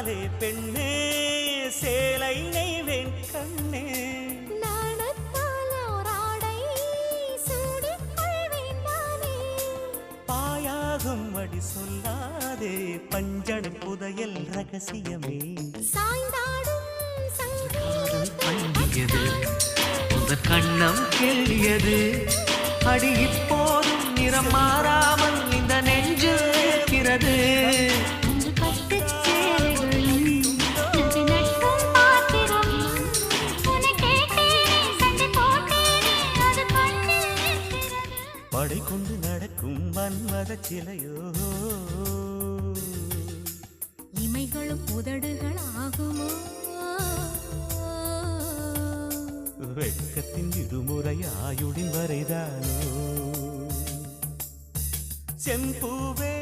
சொல்லாதே பெண்ணே சேலை நெய்வேன் கண்ணே பாயாகும் அடி சொல்லாதே பஞ்சணம் புதையல் ரகசியமே பண்ணியது உங்க கண்ணம் கேள்வியது அடி இப்போதும் நிறம் மாறாமல் இந்த நெஞ்சு இருக்கிறது படை கொண்டு நடக்கும் மன்மத சிலையோ இமைகளும் உதடுகள் ஆகுமோ வெட்கத்தின் இருமுறை ஆயுடின் வரைதானோ செம்பூவே